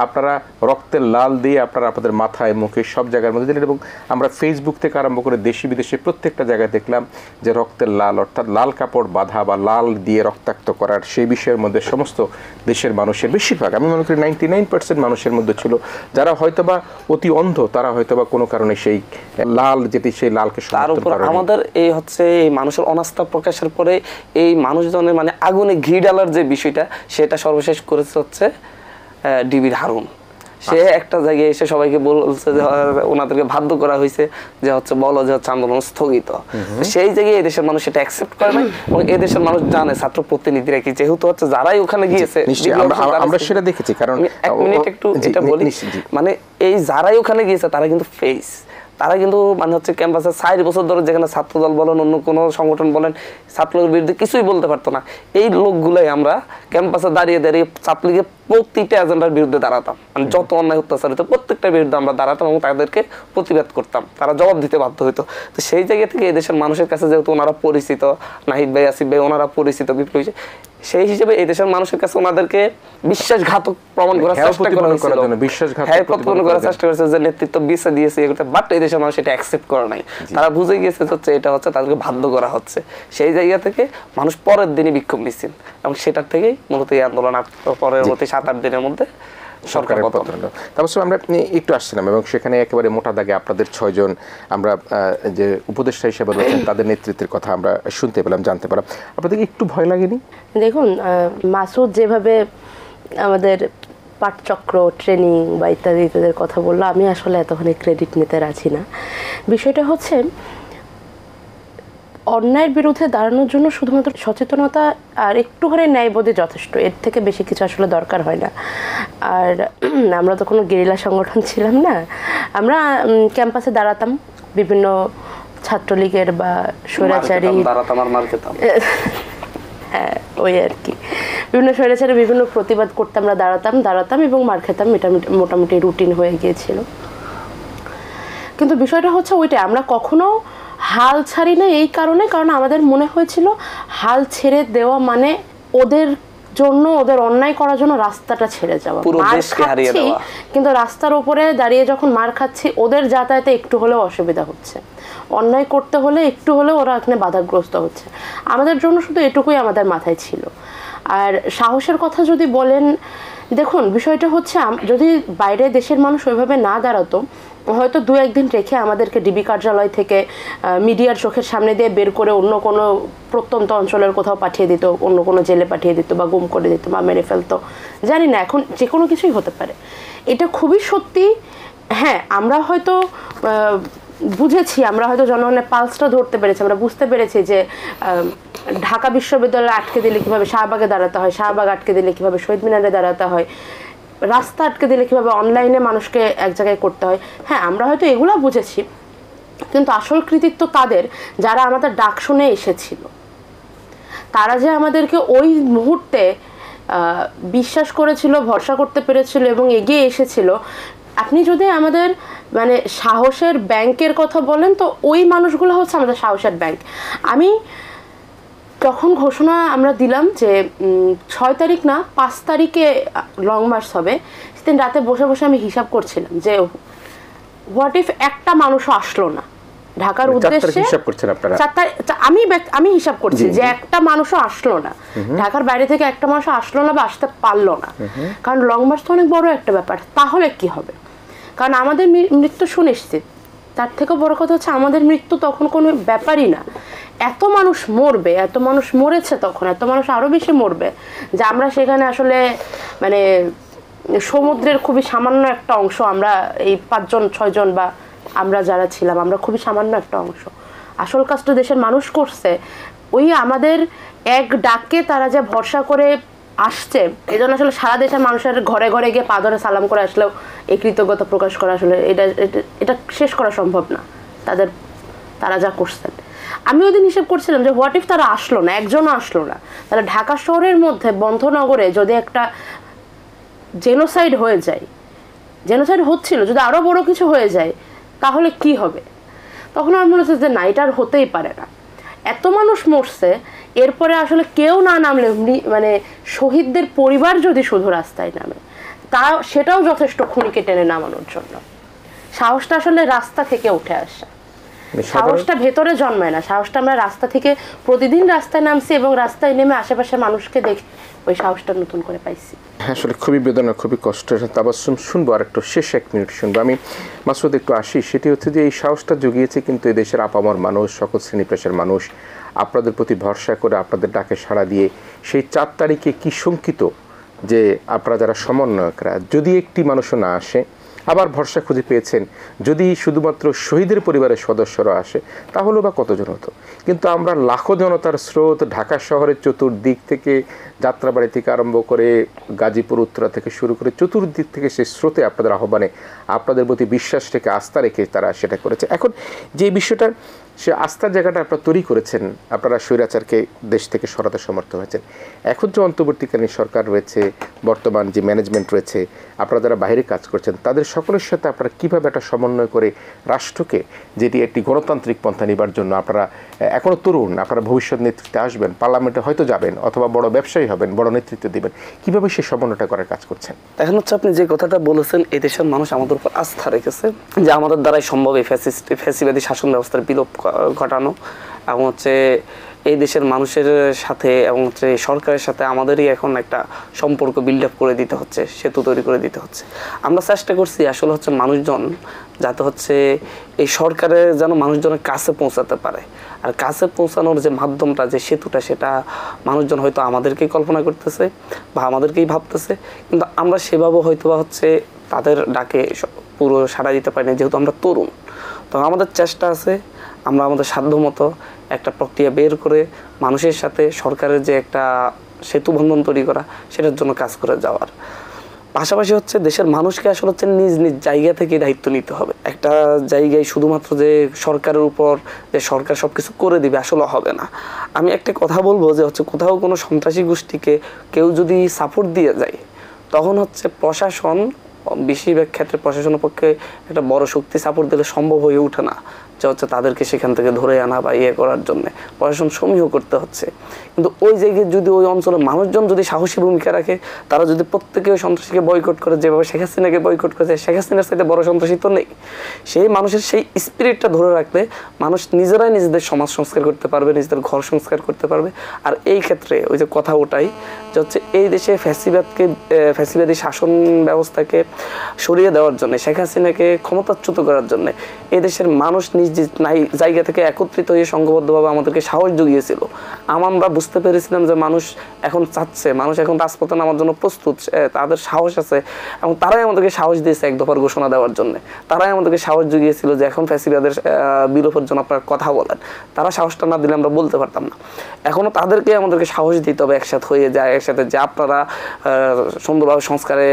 আপনারা রক্তের লাল দিয়ে আপনারা আপনাদের মাথায় মুখে সব জায়গার মধ্যে দিলেন। এবং আমরা ফেসবুক থেকে আরম্ভ করে দেশি বিদেশে প্রত্যেকটা জায়গায় দেখলাম যে রক্তের লাল, অর্থাৎ লাল কাপড় বাঁধা বা লাল দিয়ে রক্তাক্ত করার সেই বিষয়ের মধ্যে সমস্ত দেশের মানুষের বেশিরভাগ, আমি মনে করি 99% মানুষের মধ্যে ছিল যারা হয়তোবা অতি অন্ধ, তারা হয়তোবা কোনো কারণে সেই লাল যেটি সেই লালকে তার উপর আমাদের এই হচ্ছে এই মানুষের অনাস্থা প্রকাশের পরে এই মানুষজনের মানে আগুনে ঘি ডালার যে বিষয়টা, সেটা সর্বশেষ করেছে হচ্ছে ডিবির হারুন। সে একটা জায়গায় এসে সবাইকে বলছে যে ওনাদেরকে বাধ্য করা হয়েছে যে হচ্ছে বলো যে হচ্ছে আন্দোলন স্থগিত। সেই জায়গায় এদেশের মানুষ এটা অ্যাকসেপ্ট করে নাই এবং এদেশের মানুষ জানে ছাত্র প্রতিনিধিরা কি, যেহেতু হচ্ছে যারাই ওখানে গিয়েছে আমরা সেটা দেখেছি। কারণ এক মিনিট একটু এটা বলি, মানে এই যারাই ওখানে গিয়েছে তারা কিন্তু ফেস, তারা কিন্তু মানে হচ্ছে ক্যাম্পাসে 4 বছর ধরে যেখানে ছাত্রদল বলেন অন্য কোনো সংগঠন বলেন ছাত্রলীগের বিরুদ্ধে কিছুই বলতে পারতো না, এই লোকগুলাই আমরা ক্যাম্পাসে দাঁড়িয়ে দাঁড়িয়ে ছাত্রলীগের প্রতিটা এজেন্ডার বিরুদ্ধে দাঁড়াতাম। মানে যত অন্যায় অত্যাচার হতো প্রত্যেকটার বিরুদ্ধে আমরা দাঁড়াতাম এবং তাদেরকে প্রতিবাদ করতাম, তারা জবাব দিতে বাধ্য হতো। তো সেই জায়গা থেকে এদেশের মানুষের কাছে যেহেতু ওনারা পরিচিত, নাহিদ ভাই, আসিফ ভাই ওনারা পরিচিত বিপ্লবী, সেই হিসেবে এই দেশের মানুষের কাছে ওনাদেরকে বিশ্বাসঘাতক প্রমাণ করার চেষ্টা করার চেষ্টা করেছে যে নেতৃত্ব বিছে দিয়েছে, বাট এই দেশের মানুষ এটা অ্যাকসেপ্ট করে নাই। তারা বুঝে গিয়েছে হচ্ছে এটা হচ্ছে তাদেরকে বাধ্য করা হচ্ছে। সেই জায়গা থেকে মানুষ পরের দিনই বিক্ষোভ মিছিল এবং সেটার থেকেই মূলত এই আন্দোলন পরবর্তী 7-8 দিনের মধ্যে সরকারের পতন। তারপর আমরা একটু আসছিলাম এবং সেখানে একেবারে মোটা দাগে আপনাদের 6 জন আমরা যে উপদেষ্টা হিসেবে রয়েছেন তাদের নেতৃত্বের কথা আমরা শুনতে পেলাম, জানতে পারলাম। আপনাদের একটু ভয় লাগেনি? দেখুন, মাসুদ যেভাবে আমাদের পাঠচক্র, ট্রেনিং বা ইত্যাদি ইত্যাদির কথা বললো, আমি আসলে এতখানি ক্রেডিট নিতে রাজি না। বিষয়টা হচ্ছে অন্যায়ের বিরুদ্ধে দাঁড়ানোর জন্য শুধুমাত্র সচেতনতা আর একটুখানি ন্যায়বোধে যথেষ্ট, এর থেকে বেশি কিছু আসলে দরকার হয় না। আর আমরা তো কোনো গেরিলা সংগঠন ছিলাম না, আমরা ক্যাম্পাসে দাঁড়াতাম, বিভিন্ন ছাত্রলীগের বা স্বৈরাচারী হ্যাঁ ওই আর কি বিভিন্ন স্বৈরাচারী বিভিন্ন প্রতিবাদ করতে আমরা দাঁড়াতাম এবং মার খেতাম, এটা মোটামুটি রুটিন হয়ে গিয়েছিল। কিন্তু বিষয়টা হচ্ছে ওইটা আমরা কখনো হাল ছাড়ি না, এই কারণ আমাদের মনে হয়েছিল হাল ছেড়ে দেওয়া মানে ওদের জন্য, ওদের অন্যায় করার জন্য রাস্তাটা ছেড়ে যাওয়া। মার খাচ্ছি কিন্তু রাস্তার উপরে দাঁড়িয়ে যখন মার খাচ্ছি, ওদের যাতায়াতে একটু হলেও অসুবিধা হচ্ছে, অন্যায় করতে হলে একটু হলেও ওরা এখানে বাধাগ্রস্ত হচ্ছে। আমাদের জন্য শুধু এটুকুই আমাদের মাথায় ছিল। আর সাহসের কথা যদি বলেন, দেখুন বিষয়টা হচ্ছে যদি বাইরে দেশের মানুষ ওইভাবে না দাঁড়াতো, হয়তো 2-1 দিন রেখে আমাদেরকে ডিবি কার্যালয় থেকে মিডিয়ার চোখের সামনে দিয়ে বের করে অন্য কোনো প্রত্যন্ত অঞ্চলের কোথাও পাঠিয়ে দিত, অন্য কোনো জেলে পাঠিয়ে দিত বা গুম করে দিত বা মেরে ফেলতো, জানি না, এখন যে কোনো কিছুই হতে পারে। এটা খুবই সত্যি। হ্যাঁ, আমরা হয়তো বুঝেছি, আমরা হয়তো জনগণের পালসটা ধরতে পেরেছি, আমরা বুঝতে পেরেছি যে ঢাকা বিশ্ববিদ্যালয়ে আটকে দিলে কীভাবে শাহবাগে দাঁড়াতে হয়, শাহবাগ আটকে দিলে কীভাবে শহীদ মিনারে দাঁড়াতে হয়, রাস্তা আটকে দিলে কীভাবে অনলাইনে মানুষকে এক জায়গায় করতে হয়। হ্যাঁ, আমরা হয়তো এগুলো বুঝেছি, কিন্তু আসল কৃতিত্ব তাদের যারা আমাদের ডাক শুনে এসেছিল, তারা যে আমাদেরকে ওই মুহূর্তে বিশ্বাস করেছিল, ভরসা করতে পেরেছিল এবং এগিয়ে এসেছিল। আপনি যদি আমাদের মানে সাহসের ব্যাংকের কথা বলেন, তো ওই মানুষগুলো হচ্ছে আমাদের সাহসের ব্যাংক। আমি যখন ঘোষণা আমরা দিলাম যে 6 তারিখ না 5 তারিখে লং মার্চ হবে, সেদিন রাতে বসে বসে আমি হিসাব করছিলাম যে হোয়াট ইফ একটা মানুষও আসলো না ঢাকার উদ্দেশ্যে। আমি হিসাব করছি যে একটা মানুষও আসলো না, ঢাকার বাইরে থেকে একটা মানুষ আসলো না বা আসতে পারলো না, কারণ লং মার্চ তো অনেক বড় একটা ব্যাপার। তাহলে কি হবে? কারণ আমাদের মৃত্যু সুনিশ্চিত, তার থেকে বড় কথা হচ্ছে আমাদের মৃত্যু তখন কোনো ব্যাপারই না। এত মানুষ মরবে, এত মানুষ মরেছে তখন, এত মানুষ আরও বেশি মরবে, যে আমরা সেখানে আসলে মানে সমুদ্রের খুবই সামান্য একটা অংশ, আমরা এই 5-6 জন বা আমরা যারা ছিলাম, আমরা খুবই সামান্য একটা অংশ। আসল কাজটা দেশের মানুষ করছে। ওই আমাদের এক ডাকে তারা যা ভরসা করে আসছে, এই জন্য আসলে সারা দেশের মানুষের ঘরে ঘরে গিয়ে পা ধরে সালাম করে আসলেও এই কৃতজ্ঞতা প্রকাশ করা আসলে এটা শেষ করা সম্ভব না তারা যা করছেন। আমি ওই দিন হিসেব করছিলাম যে হোয়াট ইফ তারা আসলো না, একজনও আসলো না, তাহলে ঢাকা শহরের মধ্যে বন্ধনগরে যদি একটা জেনোসাইড হয়ে যায়, জেনোসাইড হচ্ছিল, যদি আরও বড় কিছু হয়ে যায় তাহলে কি হবে? তখন আমার মনে হচ্ছে যে না, এটা আর হতেই পারে না। এত মানুষ মরছে, এরপরে আসলে কেউ না নামলে মানে শহীদদের পরিবার যদি শুধু রাস্তায় নামে সেটাও যথেষ্ট খুনিকে টেনে নামানোর জন্য। সাহসটা আসলে রাস্তা থেকে উঠে আসে, সাহসটা ভেতরে জন্মায় না, সাহসটা আমরা রাস্তা থেকে প্রতিদিন রাস্তায় নামছি এবং রাস্তায় নেমে আশেপাশের মানুষকে দেখি ওই সাহসটা নতুন করে পাইছি। আসলে খুবই বেদনা, খুবই কষ্টের। তাবাসসুম শুনবো আর একটু শেষ 1 মিনিট শুনবো। আমি মাসুদ একটু আসি, সেটি হচ্ছে যে এই সাহসটা জুগিয়েছে কিন্তু এই দেশের আপামর মানুষ, সকল শ্রেণী পেশার মানুষ আপনাদের প্রতি ভরসা করে আপনাদের ডাকে সাড়া দিয়ে সেই 4 তারিখে কি শঙ্কিত যে আপনারা যারা সমন্বয়করা, যদি একটি মানুষও না আসে, আবার ভরসা খুঁজে পেয়েছেন যদি শুধুমাত্র শহীদের পরিবারের সদস্যরা আসে তাহলেও বা কতজন হতো। কিন্তু আমরা লাখো জনতার স্রোত, ঢাকা শহরের চতুর্দিক থেকে, যাত্রাবাড়ি থেকে আরম্ভ করে গাজীপুর উত্তরা থেকে শুরু করে চতুর্দিক থেকে সেই স্রোতে আপনাদের আহ্বানে আপনাদের প্রতি বিশ্বাস রেখে, আস্থা রেখে তারা সেটা করেছে। এখন যে বিষয়টা, সে আস্থার জায়গাটা আপনারা তৈরি করেছেন, আপনারা স্বৈরাচারকে দেশ থেকে সরাতে সমর্থ হয়েছেন। এখন যে অন্তর্বর্তীকালীন সরকার রয়েছে, বর্তমান যে ম্যানেজমেন্ট রয়েছে, আপনারা যারা বাইরে কাজ করছেন, তাদের সকলের সাথে আপনারা কীভাবে একটা সমন্বয় করে রাষ্ট্রকে, যেটি একটি গণতান্ত্রিক পন্থা নেবার জন্য, আপনারা এখনও তরুণ, আপনারা ভবিষ্যৎ নেতৃত্বে আসবেন, পার্লামেন্টে হয়তো যাবেন, অথবা বড় ব্যবসায়ী হবেন, বড় নেতৃত্ব দিবেন, কীভাবে সেই সমন্বয়টা করার কাজ করছেন? এখন হচ্ছে আপনি যে কথাটা বলেছেন, এই দেশের মানুষ আমাদের উপর আস্থা রেখেছে যে আমাদের দ্বারাই সম্ভব এই ফ্যাসিবাদী শাসন ব্যবস্থার বিলোপ ঘটানো, এবং হচ্ছে এই দেশের মানুষের সাথে এবং হচ্ছে সরকারের সাথে আমাদেরই এখন একটা সম্পর্ক বিল্ড আপ করে দিতে হচ্ছে, সেতু তৈরি করে দিতে হচ্ছে। আমরা চেষ্টা করছি আসলে হচ্ছে মানুষজন যাতে হচ্ছে এই সরকারের যেন মানুষজনের কাছে পৌঁছাতে পারে, আর কাছে পৌঁছানোর যে মাধ্যমটা, যে সেতুটা, সেটা মানুষজন হয়তো আমাদেরকেই কল্পনা করতেছে বা আমাদেরকেই ভাবতেছে, কিন্তু আমরা সেভাবে হয়তো বা হচ্ছে তাদের ডাকে পুরো সাড়া দিতে পারি না, যেহেতু আমরা তরুণ। তো আমাদের চেষ্টা আছে আমরা আমাদের সাধ্যমতো একটা প্রক্রিয়া বের করে মানুষের সাথে সরকারের যে একটা সেতু বন্ধন তৈরি করা, সেটার জন্য কাজ করে যাওয়ার পাশাপাশি হচ্ছে দেশের মানুষকে আসলে হচ্ছে নিজ নিজ জায়গা থেকে দায়িত্ব নিতে হবে। একটা জায়গায় শুধুমাত্র যে সরকারের উপর যে সরকার সব কিছু করে দিবে, আসলে হবে না। আমি একটা কথা বলবো যে হচ্ছে কোথাও কোনো সন্ত্রাসী গোষ্ঠীকে কেউ যদি সাপোর্ট দিয়ে যায়, তখন হচ্ছে প্রশাসন, বেশিরভাগ ক্ষেত্রে প্রশাসনের পক্ষে একটা বড় শক্তি সাপোর্ট দিলে সম্ভব হয়ে ওঠে না যে হচ্ছে তাদেরকে সেখান থেকে ধরে আনা বা ইয়ে করার জন্য প্রশাসন সমীহ করতে হচ্ছে। কিন্তু ওই জায়গায় যদি ওই অঞ্চলের মানুষজন যদি সাহসী ভূমিকা রাখে, তারা যদি প্রত্যেকে ওই সন্ত্রাসীকে বয়কট করে, যেভাবে শেখ হাসিনাকে বয়কট করেছে, শেখ হাসিনার সাথে বড় সন্ত্রাসী তো নেই, সেই মানুষের সেই স্পিরিটটা ধরে রাখলে মানুষ নিজেরাই নিজেদের সমাজ সংস্কার করতে পারবে, নিজেদের ঘর সংস্কার করতে পারবে। আর এই ক্ষেত্রে ওই যে কথা ওটাই যে হচ্ছে এই দেশে ফ্যাসিবাদী শাসন ব্যবস্থাকে সরিয়ে দেওয়ার জন্য, শেখ হাসিনাকে ক্ষমতাচ্যুত করার জন্য এই দেশের মানুষ নিজ জায়গা থেকে একত্রিত হয়ে সংঘবদ্ধভাবে আমাদেরকে সাহস জুগিয়েছিল। আমরা বুঝতে পেরেছিলাম যে মানুষ এখন চাচ্ছে, মানুষ এখন রাজপথে নামার জন্য প্রস্তুত, তাদের সাহস আছে, এবং তারাই আমাদেরকে সাহস দিয়েছে 1 দফার ঘোষণা দেওয়ার জন্য। তারাই আমাদেরকে সাহস জুগিয়েছিল যে এখন ফ্যাসিবাদের বিলোপের জন্য আপনারা কথা বলেন। তারা সাহসটা না দিলে আমরা বলতে পারতাম না। এখনো তাদেরকে আমাদেরকে সাহস দিতে হবে, একসাথে হয়ে যায়, একসাথে যে আপনারা সুন্দরভাবে সংস্কারে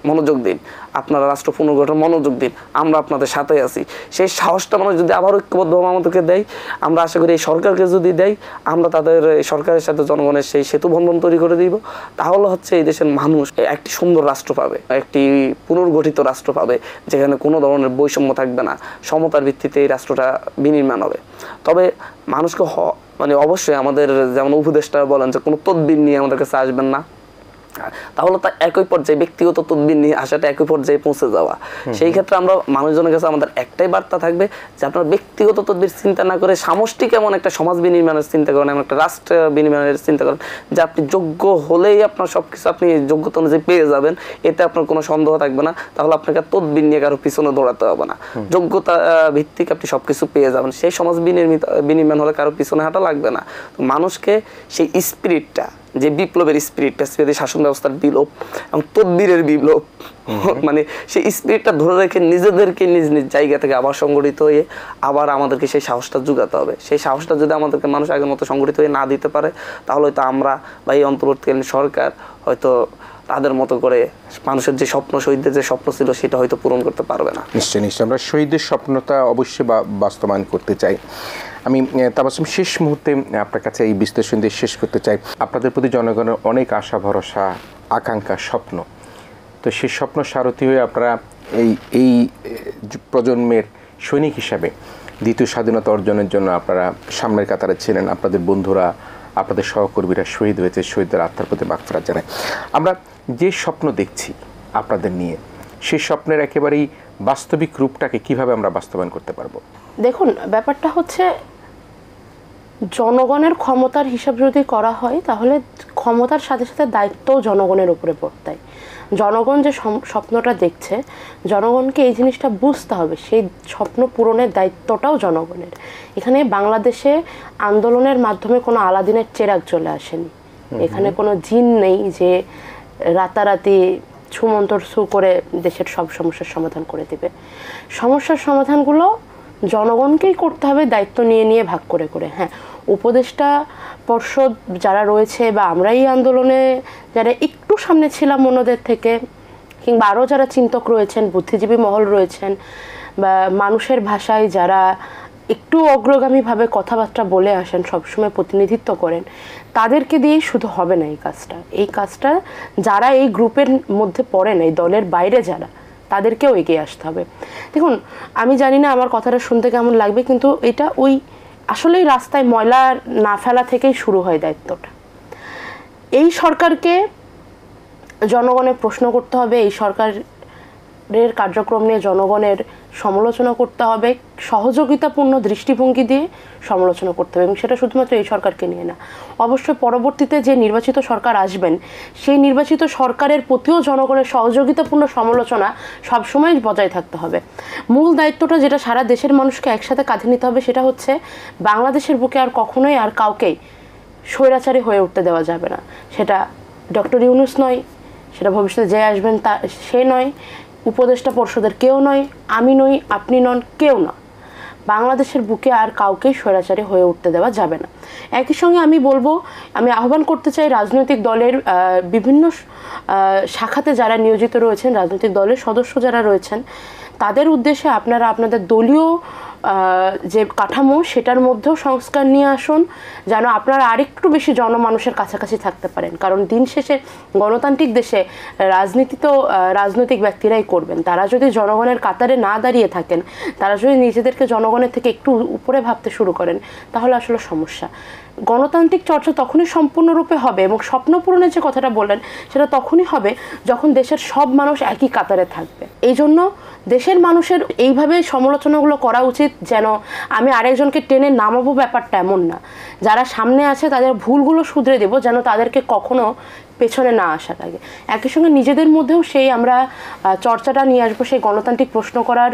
মনোযোগ দিন, আপনারা রাষ্ট্র পুনর্গঠন মনোযোগ দিন, আমরা আপনাদের সাথে আছি। সেই সাহসটা মানুষ যদি আবার ঐক্যবদ্ধভাবে আমাদেরকে দেয়, আমরা আশা করি এই সরকারকে যদি দেয়, আমরা তাদের এই সরকারের সাথে জনগণের সেই সেতু বন্ধন তৈরি করে দিব, তাহলে হচ্ছে এই দেশের মানুষ একটি সুন্দর রাষ্ট্র পাবে, একটি পুনর্গঠিত রাষ্ট্র পাবে, যেখানে কোনো ধরনের বৈষম্য থাকবে না, সমতার ভিত্তিতে এই রাষ্ট্রটা বিনির্মাণ হবে। তবে মানুষকে মানে অবশ্যই আমাদের যেমন উপদেষ্টা বলেন যে কোনো তদবির নিয়ে আমাদের কাছে আসবেন না, তাহলে তা একই পর্যায়ে ব্যক্তিগত তদবির নিয়ে আসাটা একই পর্যায়ে পৌঁছে যাওয়া। সেই ক্ষেত্রে আমরা মানুষজনের কাছে আমাদের একটাই বার্তা থাকবে যে আপনারা ব্যক্তিগত তদবির চিন্তা না করে সামষ্টিক এমন একটা সমাজ বিনির্মাণের চিন্তা করেন, এমন একটা রাষ্ট্র বিনির্মাণের চিন্তা করেন যে আপনি যোগ্য হলেই আপনার সবকিছু আপনি যোগ্যতা অনুযায়ী পেয়ে যাবেন, এতে আপনার কোনো সন্দেহ থাকবে না। তাহলে আপনাকে তদবির নিয়ে কারো পিছনে দৌড়াতে হবে না, যোগ্যতা ভিত্তিক আপনি সবকিছু পেয়ে যাবেন। সেই সমাজ বিনির্মাণ হলে কারো পিছনে হাঁটা লাগবে না। মানুষকে সেই স্পিরিটটা যে বিপ্লবের স্পিরিট, ফ্যাসিবাদী শাসন ব্যবস্থার বিলোপ এবং তদবিরের বিপ্লব, মানে সেই স্পিরিটটা ধরে রেখে নিজেদেরকে নিজ নিজ জায়গা থেকে আবার সংগঠিত হয়ে আবার আমাদেরকে সেই সাহসটা জোগাতে হবে। সেই সাহসটা যদি আমাদেরকে মানুষ আগের মতো সংগঠিত হয়ে না দিতে পারে, তাহলে হয়তো আমরা বা এই অন্তর্বর্তীকালীন সরকার হয়তো তাদের মতো করে মানুষের যে স্বপ্ন, শহীদদের যে স্বপ্ন ছিল সেটা হয়তো পূরণ করতে পারবে না। নিশ্চয়ই নিশ্চয়ই আমরা শহীদদের স্বপ্নটা অবশ্যই বাস্তবায়ন করতে চাই। আমি তাবাসসুম শেষ মুহূর্তে আপনার কাছে এই বিশ্লেষণ দিয়ে শেষ করতে চাই। আপনাদের প্রতি জনগণের অনেক আশা ভরসা, আকাঙ্ক্ষা, স্বপ্ন, তো সেই স্বপ্ন সারথি হয়ে আপনারা এই প্রজন্মের সৈনিক হিসাবে দ্বিতীয় স্বাধীনতা অর্জনের জন্য আপনারা সামনের কাতারে ছিলেন। আপনাদের বন্ধুরা, আপনাদের সহকর্মীরা শহীদ হয়েছে, শহীদদের আত্মার প্রতি মাগফিরাত জানাই। আমরা যে স্বপ্ন দেখছি আপনাদের নিয়ে, সেই স্বপ্নের একেবারেই বাস্তবিক রূপটাকে কিভাবে আমরা বাস্তবায়ন করতে পারবো? দেখুন, ব্যাপারটা হচ্ছে জনগণের ক্ষমতার হিসাব যদি করা হয় তাহলে ক্ষমতার সাথে সাথে দায়িত্বও জনগণের উপরে পড়তায়। জনগণ যে স্বপ্নটা দেখছে, জনগণকে এই জিনিসটা বুঝতে হবে, সেই স্বপ্ন পূরণের দায়িত্বটাও জনগণের। এখানে বাংলাদেশে আন্দোলনের মাধ্যমে কোনো আলাদিনের চেরাগ চলে আসেনি। এখানে কোনো জিন নেই যে রাতারাতি ছুমন্তর ছু করে দেশের সব সমস্যার সমাধান করে দেবে। সমস্যার সমাধানগুলো জনগণকেই করতে হবে, দায়িত্ব নিয়ে নিয়ে ভাগ করে করে। হ্যাঁ, উপদেষ্টা পর্ষদ যারা রয়েছে বা আমরা এই আন্দোলনে যারা একটু সামনে ছিলাম অন্যদের থেকে, কিংবা আরও যারা চিন্তক রয়েছেন, বুদ্ধিজীবী মহল রয়েছেন, বা মানুষের ভাষায় যারা একটু অগ্রগামীভাবে কথাবার্তা বলে আসেন, সবসময় প্রতিনিধিত্ব করেন, তাদেরকে দিয়েই শুধু হবে না এই কাজটা যারা এই গ্রুপের মধ্যে পড়েন, এই দলের বাইরে যারা, তাদেরকেও এগিয়ে আসতে হবে। দেখুন, আমি জানি না আমার কথাটা শুনতে কেমন লাগবে, কিন্তু এটা ওই আসলেই রাস্তায় ময়লা না ফেলা থেকেই শুরু হয় দায়িত্বটা। এই সরকারকে জনগণের প্রশ্ন করতে হবে, এই সরকারের কার্যক্রম নিয়ে জনগণের সমালোচনা করতে হবে, সহযোগিতাপূর্ণ দৃষ্টিভঙ্গি দিয়ে সমালোচনা করতে হবে, এবং সেটা শুধুমাত্র এই সরকারকে নিয়ে না, অবশ্যই পরবর্তীতে যে নির্বাচিত সরকার আসবেন সেই নির্বাচিত সরকারের প্রতিও জনগণের সহযোগিতাপূর্ণ সমালোচনা সবসময় বজায় থাকতে হবে। মূল দায়িত্বটা যেটা সারা দেশের মানুষকে একসাথে কাঁধে নিতে হবে, সেটা হচ্ছে বাংলাদেশের বুকে আর কখনোই আর কাউকেই স্বৈরাচারী হয়ে উঠতে দেওয়া যাবে না। সেটা ডক্টর ইউনূস নয়, সেটা ভবিষ্যতে যে আসবেন তা সে নয়, উপদেষ্টা পর্ষদের কেউ নয়, আমি নই, আপনি নন, কেউ না। বাংলাদেশের বুকে আর কাউকেই স্বৈরাচারী হয়ে উঠতে দেওয়া যাবে না। একই সঙ্গে আমি আহ্বান করতে চাই রাজনৈতিক দলের বিভিন্ন শাখাতে যারা নিয়োজিত রয়েছেন, রাজনৈতিক দলের সদস্য যারা রয়েছেন, তাদের উদ্দেশ্যে আপনারা আপনাদের দলীয় যে কাঠামো সেটার মধ্যেও সংস্কার নিয়ে আসুন, যেন আপনারা আরেকটু বেশি জনমানুষের কাছাকাছি থাকতে পারেন। কারণ দিন শেষে গণতান্ত্রিক দেশে রাজনীতি তো রাজনৈতিক ব্যক্তিরাই করবেন। তারা যদি জনগণের কাতারে না দাঁড়িয়ে থাকেন, তারা যদি নিজেদেরকে জনগণের থেকে একটু উপরে ভাবতে শুরু করেন, তাহলে আসলে সমস্যা। গণতান্ত্রিক চর্চা তখনই সম্পূর্ণরূপে হবে, এবং স্বপ্ন পূরণের যে কথাটা বললেন সেটা তখনই হবে যখন দেশের সব মানুষ একই কাতারে থাকবে। এই জন্য দেশের মানুষের এইভাবে সমালোচনাগুলো করা উচিত, যেন আমি আরেকজনকে টেনে নামাবো ব্যাপারটা এমন না। যারা সামনে আছে তাদের ভুলগুলো শুধরে দেব, যেন তাদেরকে কখনো পেছনে না আসা লাগে। একই সঙ্গে নিজেদের মধ্যেও সেই আমরা চর্চাটা নিয়ে আসবো, সেই গণতান্ত্রিক প্রশ্ন করার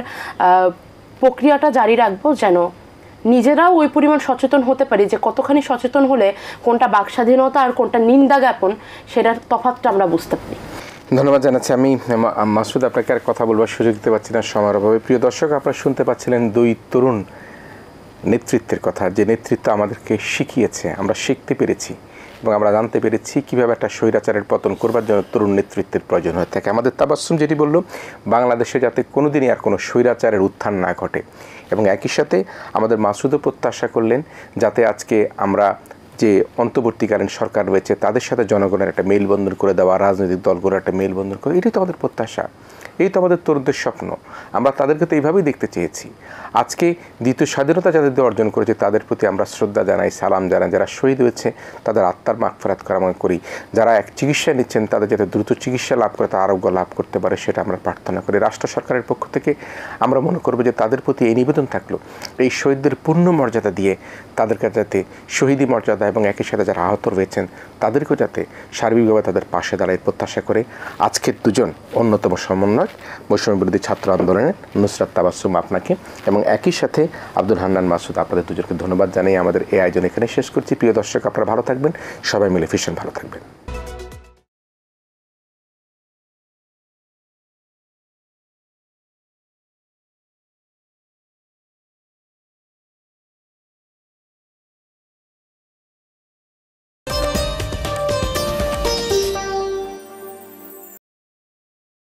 প্রক্রিয়াটা জারি রাখবো, যেন নিজেরাও ওই পরিমাণ সচেতন হতে পারি যে কতখানি সচেতন হলে কোনটা বাকস্বাধীনতা আর কোনটা নিন্দা জ্ঞাপন, সেটার তফাৎটা আমরা বুঝতে পারি। ধন্যবাদ জানাচ্ছি। আমি মাসুদ আপনাকে আর কথা বলবার সুযোগ দিতে পারছি না সময়ের অভাবে। প্রিয় দর্শক, আপনারা শুনতে পাচ্ছিলেন দুই তরুণ নেতৃত্বের কথা, যে নেতৃত্ব আমাদেরকে শিখিয়েছে, আমরা শিখতে পেরেছি এবং আমরা জানতে পেরেছি কীভাবে একটা স্বৈরাচারের পতন করবার জন্য তরুণ নেতৃত্বের প্রয়োজন হয়ে থাকে। আমাদের তাবাসসুম যেটি বলল, বাংলাদেশে যাতে কোনোদিনই আর কোনো স্বৈরাচারের উত্থান না ঘটে, এবং একই সাথে আমাদের মাসুদও প্রত্যাশা করলেন যাতে আজকে আমরা যে অন্তর্বর্তীকালীন সরকার রয়েছে তাদের সাথে জনগণের একটা মেলবন্ধন করে দেওয়া, রাজনৈতিক দলগুলোর একটা মেলবন্ধন করে, এটাই তো আমাদের প্রত্যাশা, এই তো আমাদের তরুণদের স্বপ্ন। আমরা তাদেরকে তো এইভাবেই দেখতে চেয়েছি। আজকে দ্বিতীয় স্বাধীনতা যাদের অর্জন করেছে তাদের প্রতি আমরা শ্রদ্ধা জানাই, সালাম জানাই। যারা শহীদ হয়েছে তাদের আত্মার মাগফিরাত কামনা করি। যারা চিকিৎসা নিচ্ছেন তাদের যাতে দ্রুত চিকিৎসা লাভ করে, তার আরোগ্য লাভ করতে পারে, সেটা আমরা প্রার্থনা করি। রাষ্ট্র সরকারের পক্ষ থেকে আমরা মনে করবো যে তাদের প্রতি এই নিবেদন থাকলো, এই শহীদদের পূর্ণ মর্যাদা দিয়ে তাদেরকে যাতে শহীদি মর্যাদা এবং একই সাথে যারা আহত রয়েছেন তাদেরকেও যাতে সার্বিকভাবে তাদের পাশে দাঁড়ায় প্রত্যাশা করে আজকের দুজন অন্যতম সমন্বয়ক বৈষম্য বিরোধী ছাত্র আন্দোলনের নুসরাত তাবাসসুম আপনাকে এবং একই সাথে আব্দুল হান্নান মাসুদ, আপনাদের দুজনকে ধন্যবাদ জানিয়ে আমাদের এই আয়োজন এখানে শেষ করছি। প্রিয় দর্শক, আপনারা ভালো থাকবেন, সবাই মিলে ভীষণ ভালো থাকবেন।